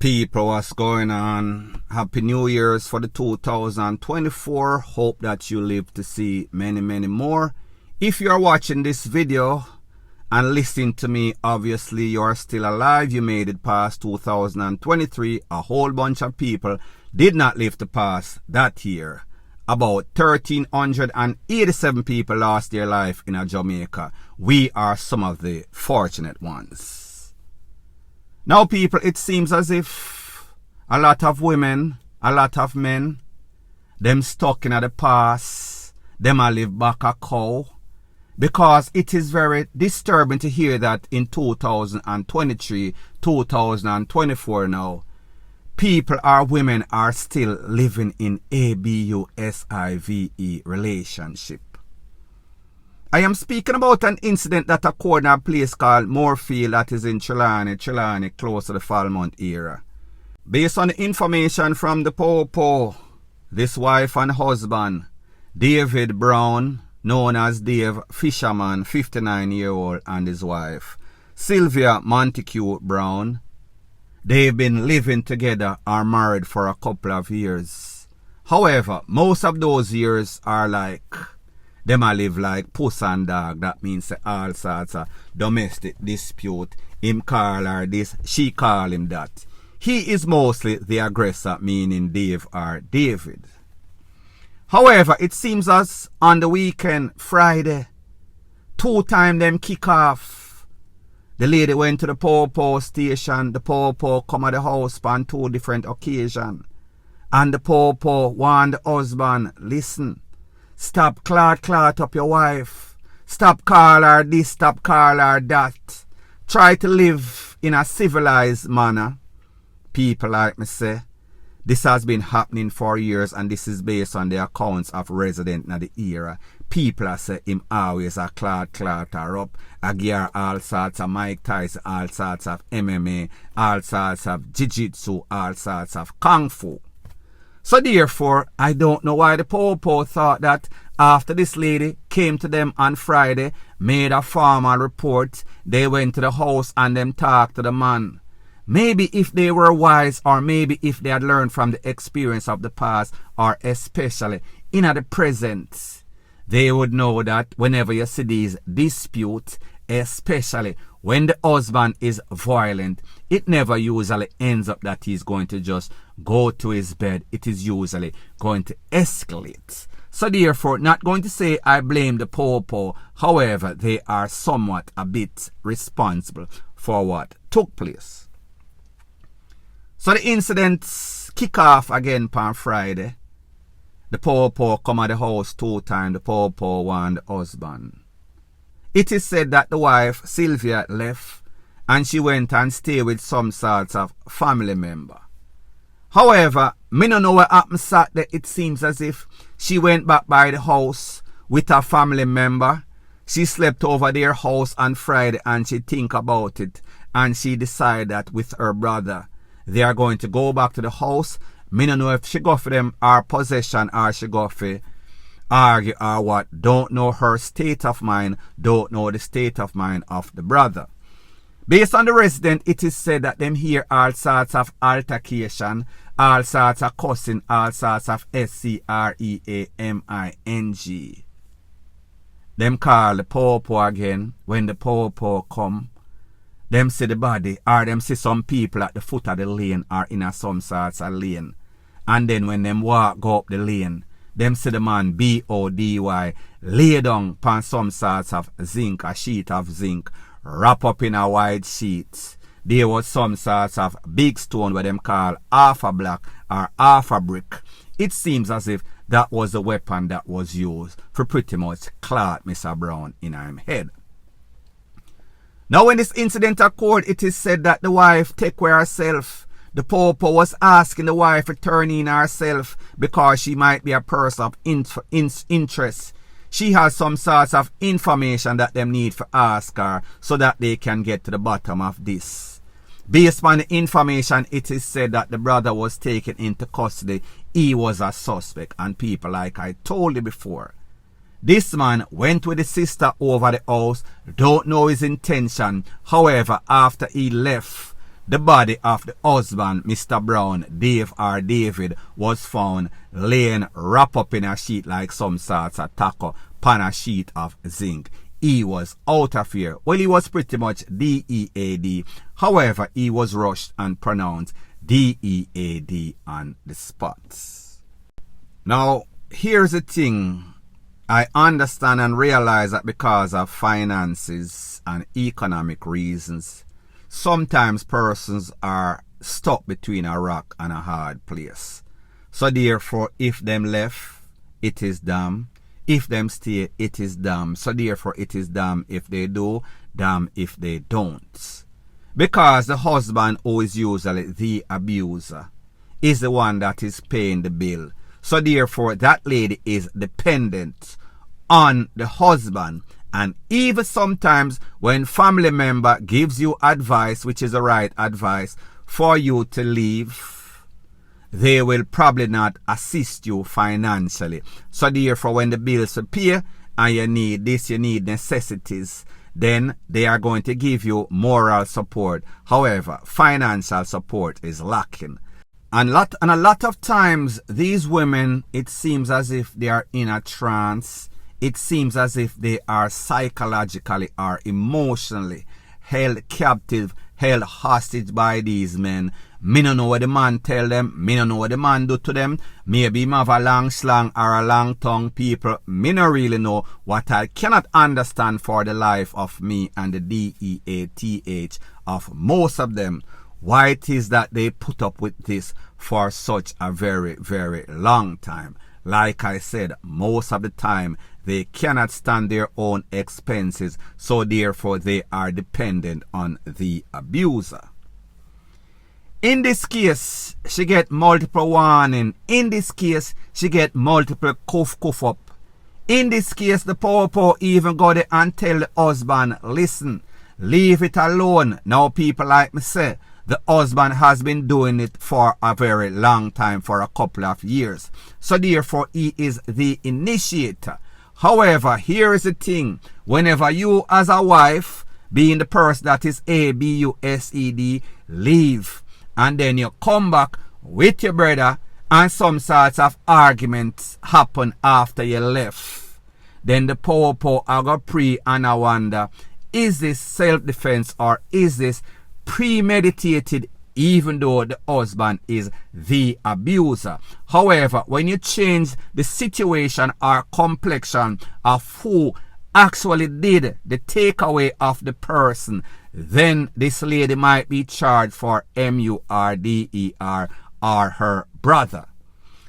People, what's going on? Happy New Year's for the 2024. Hope that you live to see many more. If you are watching this video and listening to me, obviously you are still alive. You made it past 2023. A whole bunch of people did not live to pass that year. About 1,387 people lost their life in Jamaica. We are some of the fortunate ones. Now, people, it seems as if a lot of women, a lot of men, them stuck in the past, them a live back a cow. Because it is very disturbing to hear that in 2023, 2024 now, people or women are still living in ABUSIVE relationship. I am speaking about an incident that occurred in a place called Moorfield that is in Trelawney, close to the Falmouth area. Based on the information from the Popo, this wife and husband, David Brown, known as Dave Fisherman, 59-year-old, and his wife, Silvia Montague Brown, they've been living together or married for a couple of years. However, most of those years are like, them a live like puss and dog. That means all sorts of domestic dispute. Him call her this, she call him that. He is mostly the aggressor, meaning Dave or David. However, it seems as on the weekend, Friday, 2 times them kick off. The lady went to the Popo station. The Popo come at the house on 2 different occasions. And the Popo warned the husband, listen, stop clot up your wife. Stop call her this, stop call her that. Try to live in a civilized manner. People like me say, this has been happening for years, and this is based on the accounts of residents in the era. People are say him always a clot her up. A gear all sorts of Mike Tyson, all sorts of MMA, all sorts of Jiu-Jitsu, all sorts of Kung Fu. So therefore, I don't know why the Popo thought that after this lady came to them on Friday, made a formal report, they went to the house and them talked to the man. Maybe if they were wise, or maybe if they had learned from the experience of the past, or especially in the present, they would know that whenever you see these disputes, especially when the husband is violent, it never usually ends up that he's going to just go to his bed. It is usually going to escalate. So therefore, not going to say I blame the Popo. However, they are somewhat a bit responsible for what took place. So the incidents kick off again on Friday. The Popo come at the house 2 times. The Popo warned the husband. It is said that the wife, Silvia, left and she went and stayed with some sorts of family member. However, me no know what happened Saturday. It seems as if she went back by the house with a family member. She slept over their house on Friday and she think about it. And she decided that with her brother, they are going to go back to the house. Me no know if she go for them her possession or she go for argue or what. Don't know her state of mind. Don't know the state of mind of the brother. Based on the resident, it is said that them hear all sorts of altercation, all sorts of cussing, all sorts of screaming. Them call the Popo again. When the Popo come, them see the body, or them see some people at the foot of the lane or in some sorts of lane. And then when them go up the lane, them see the man BODY lay down upon some sorts of zinc, a sheet of zinc, wrap up in a white sheet. There was some sorts of big stone where them call half a block or half a brick. It seems as if that was the weapon that was used for pretty much clot Mr. Brown in his head. Now when this incident occurred, it is said that the wife take care of herself. The Popo was asking the wife to turn in herself because she might be a person of interest. She has some sorts of information that them need to ask her so that they can get to the bottom of this. Based on the information, it is said that the brother was taken into custody. He was a suspect, and people, like I told you before, this man went with the sister over the house. Don't know his intention. However, after he left, The body of the husband, Mr. Brown, Dave or David, was found laying wrapped up in a sheet like some sorts of taco upon a sheet of zinc. He was out of here. Well, he was pretty much DEAD. However, he was rushed and pronounced DEAD on the spot. Now, here's the thing. I understand and realize that because of finances and economic reasons, sometimes persons are stuck between a rock and a hard place. So therefore, if them left, it is damn. If them stay, it is damn. So therefore, it is damn if they do, damn if they don't. Because the husband, who is usually the abuser, is the one that is paying the bill. So therefore, that lady is dependent on the husband. And even sometimes when family member gives you advice, which is the right advice, for you to leave, they will probably not assist you financially. So therefore, when the bills appear and you need this, you need necessities, then they are going to give you moral support. However, financial support is lacking. And a lot of times, these women, it seems as if they are in a trance. It seems as if they are psychologically or emotionally held captive, held hostage by these men. Me no know what the man tell them. Me no know what the man do to them. Maybe him have a long slang or a long tongue, people. Me no really know. What I cannot understand for the life of me and the DEATH of most of them, why it is that they put up with this for such a very, very long time. Like I said, most of the time, they cannot stand their own expenses, so therefore they are dependent on the abuser. In this case, she get multiple warning. In this case, she get multiple cuff up. In this case, the popo even go there and tell the husband, listen, leave it alone. Now people like me say, the husband has been doing it for a very long time, for a couple of years. So therefore, he is the initiator. However, here is the thing. Whenever you as a wife, being the person that is abused, leave, and then you come back with your brother and some sorts of arguments happen after you left, then the popo are going to pray and I wonder, is this self-defense or is this premeditated, even though the husband is the abuser? However, when you change the situation or complexion of who actually did the takeaway of the person, then this lady might be charged for murder or her brother.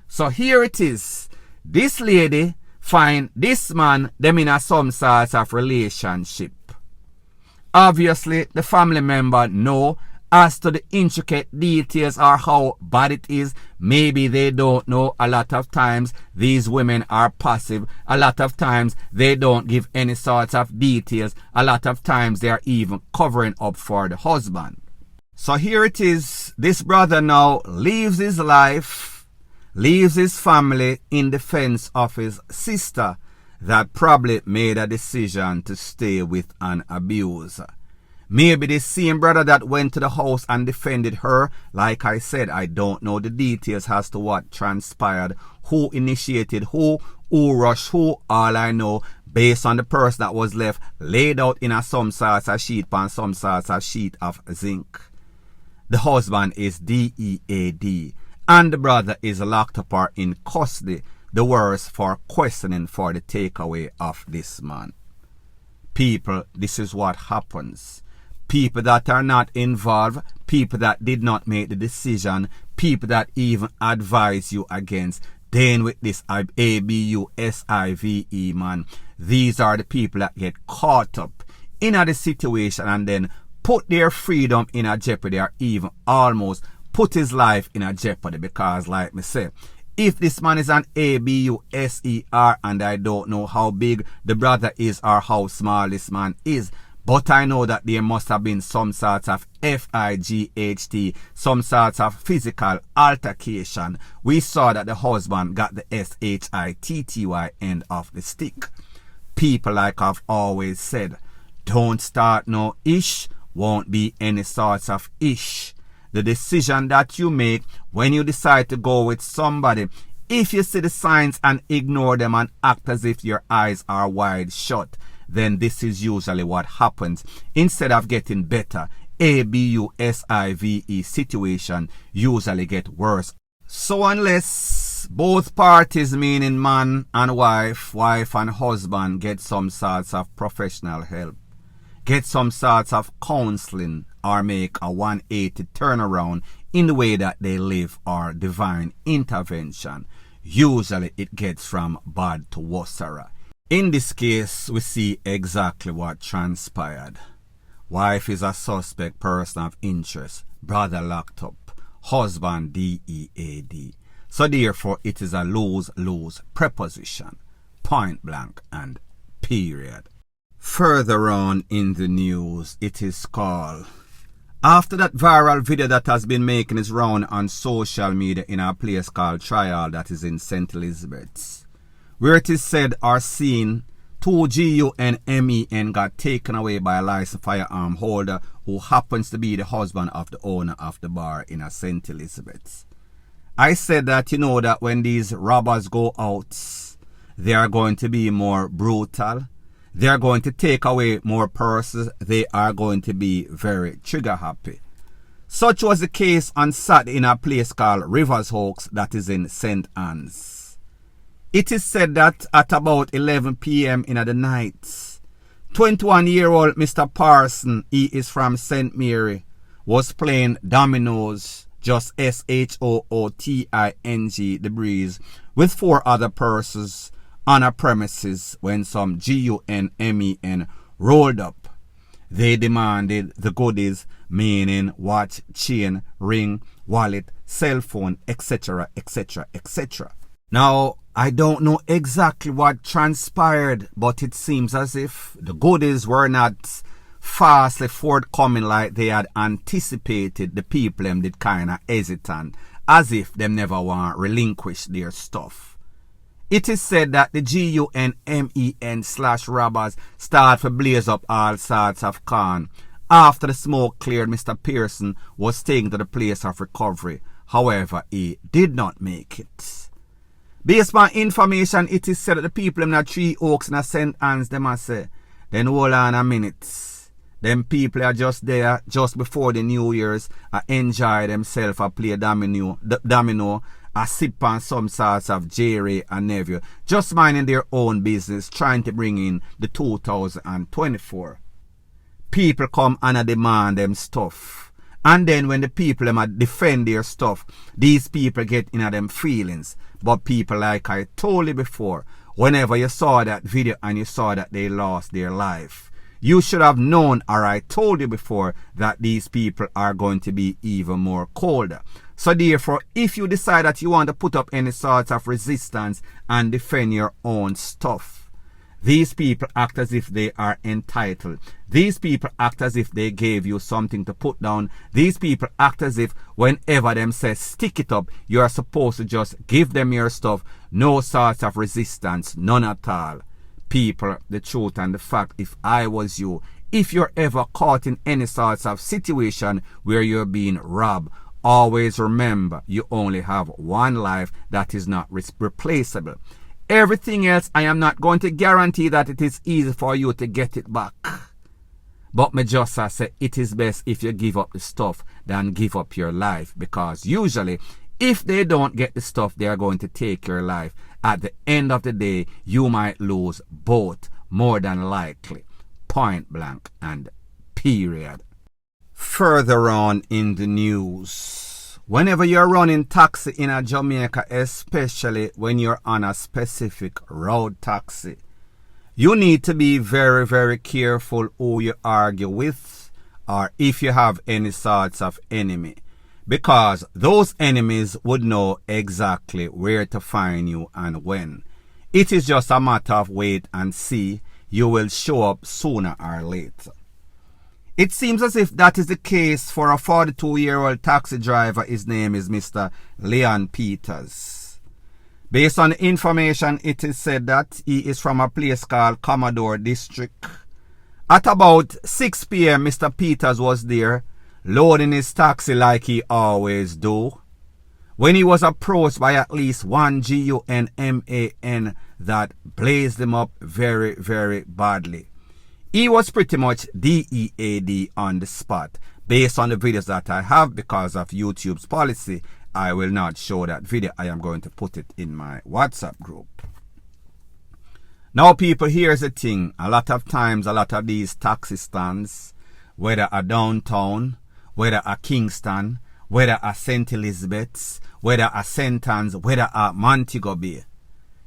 So here it is. This lady find this man, them in some sort of relationship. Obviously, the family member know as to the intricate details or how bad it is. Maybe they don't know. A lot of times, these women are passive. A lot of times, they don't give any sorts of details. A lot of times, they are even covering up for the husband. So here it is. This brother now leaves his life, leaves his family in defense of his sister that probably made a decision to stay with an abuser. Maybe the same brother that went to the house and defended her. Like I said, I don't know the details as to what transpired, who initiated who rushed who. All I know, based on the person that was left laid out in some sorts of sheet and some sorts of sheet of zinc, the husband is DEAD and the brother is locked up or in custody. The worse for questioning for the takeaway of this man. People, this is what happens. People that are not involved, people that did not make the decision, people that even advise you against dealing with this ABUSIVE man. These are the people that get caught up in the situation and then put their freedom in a jeopardy or even almost put his life in a jeopardy because, like me say, if this man is an ABUSER and I don't know how big the brother is or how small this man is, but I know that there must have been some sort of FIGHT, some sort of physical altercation. We saw that the husband got the SHITTY end of the stick. People, like I've always said, don't start no ish, won't be any sorts of ish. the decision that you make when you decide to go with somebody. If you see the signs and ignore them and act as if your eyes are wide shut, then this is usually what happens. Instead of getting better, ABUSIVE situation usually get worse. So unless both parties, meaning man and wife and husband, get some sorts of professional help, get some sorts of counseling, or make a 180 turnaround in the way that they live, or divine intervention, usually it gets from bad to worser. In this case, we see exactly what transpired. Wife is a suspect person of interest, brother locked up, husband DEAD. So therefore it is a lose-lose preposition, point blank and period. Further on in the news, it is called, after that viral video that has been making its round on social media in a place called Trial that is in St. Elizabeth's, where it is said or seen 2 GUN-MEN got taken away by a licensed firearm holder who happens to be the husband of the owner of the bar in a St. Elizabeth's. I said that you know that when these robbers go out, they are going to be more brutal. They are going to take away more purses. They are going to be very trigger happy. Such was the case on Saturday in a place called Rivers Oaks that is in St. Anne's. It is said that at about 11 p.m. in the night, 21-year-old Mr. Parson, he is from St. Mary, was playing dominoes, just SHOOTING, the breeze, with 4 other persons on a premises when some GUN-MEN rolled up. They demanded the goodies, meaning watch, chain, ring, wallet, cell phone, etc., etc., etc. Now, I don't know exactly what transpired, but it seems as if the goodies were not fastly forthcoming like they had anticipated. The people them did kind of hesitant, as if them never want relinquish their stuff. It is said that the GUN-MEN/robbers start to blaze up all sorts of corn. After the smoke cleared, Mr. Pearson was taken to the place of recovery. However, he did not make it. Based on information, it is said that the people in the 3 Oaks in St. Anne's, they must say, then hold on a minute. Them people are just there just before the New Year's, enjoy themselves, play domino, sip on some sorts of Jerry and Neville, just minding their own business, trying to bring in the 2024. People come and demand them stuff. And then when the people them defend their stuff, these people get in them feelings. But people, like I told you before, whenever you saw that video and you saw that they lost their life, you should have known, or I told you before, that these people are going to be even more colder. So therefore, if you decide that you want to put up any sort of resistance and defend your own stuff, these people act as if they are entitled. These people act as if they gave you something to put down. These people act as if whenever them say stick it up, you are supposed to just give them your stuff. No sort of resistance, none at all. People, the truth and the fact, if I was you, if you're ever caught in any sorts of situation where you're being robbed, always remember you only have one life that is not replaceable. Everything else, I am not going to guarantee that it is easy for you to get it back. But me just say it is best if you give up the stuff than give up your life, because usually if they don't get the stuff, they are going to take your life. At the end of the day, you might lose both, more than likely. Point blank and period. Further on in the news, whenever you're running taxi in a Jamaica, especially when you're on a specific road taxi, you need to be very, very careful who you argue with, or if you have any sorts of enemy, because those enemies would know exactly where to find you and when. It is just a matter of wait and see. You will show up sooner or later. It seems as if that is the case for a 42-year-old taxi driver. His name is Mr. Leon Peters. Based on the information, it is said that he is from a place called Commodore District. At about 6 p.m., Mr. Peters was there loading his taxi like he always do, when he was approached by at least one gunman that blazed him up very, very badly. He was pretty much DEAD on the spot. Based on the videos that I have, because of YouTube's policy, I will not show that video. I am going to put it in my WhatsApp group. Now people, here's the thing. A lot of times, a lot of these taxi stands, whether a downtown, whether a Kingston, whether a St. Elizabeth's, whether a St. Anne's, whether a Montego Bay,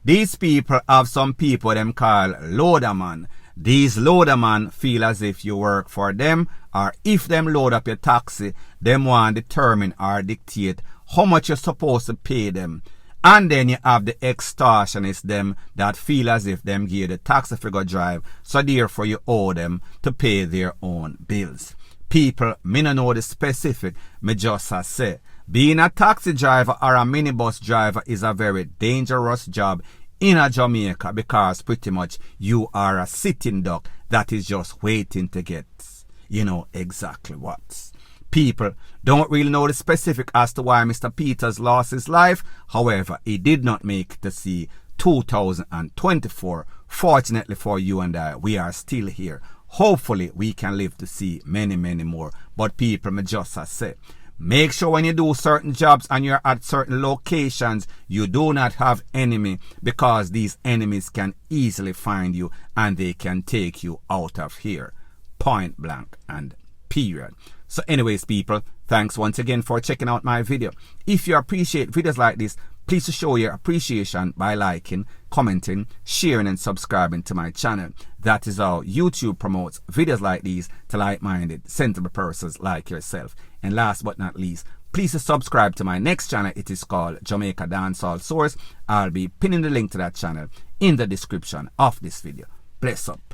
these people have some people them call loaderman. These loaderman feel as if you work for them, or if them load up your taxi, them want to determine or dictate how much you're supposed to pay them. And then you have the extortionists, them that feel as if them give the taxi figure drive, so therefore you owe them to pay their own bills. People, me no know the specific, me just a say, being a taxi driver or a minibus driver is a very dangerous job in a Jamaica, because pretty much you are a sitting duck that is just waiting to get, you know, exactly what. People don't really know the specific as to why Mr. Peters lost his life. However, he did not make it to see 2024. Fortunately for you and I, we are still here. Hopefully, we can live to see many, many more. But people, me just say, make sure when you do certain jobs and you're at certain locations, you do not have enemy, because these enemies can easily find you and they can take you out of here. Point blank and period. So anyways, people, thanks once again for checking out my video. If you appreciate videos like this, please show your appreciation by liking, commenting, sharing and subscribing to my channel. That is how YouTube promotes videos like these to like-minded, sensible persons like yourself. And last but not least, please subscribe to my next channel. It is called Jamaica Dancehall Source. I'll be pinning the link to that channel in the description of this video. Bless up.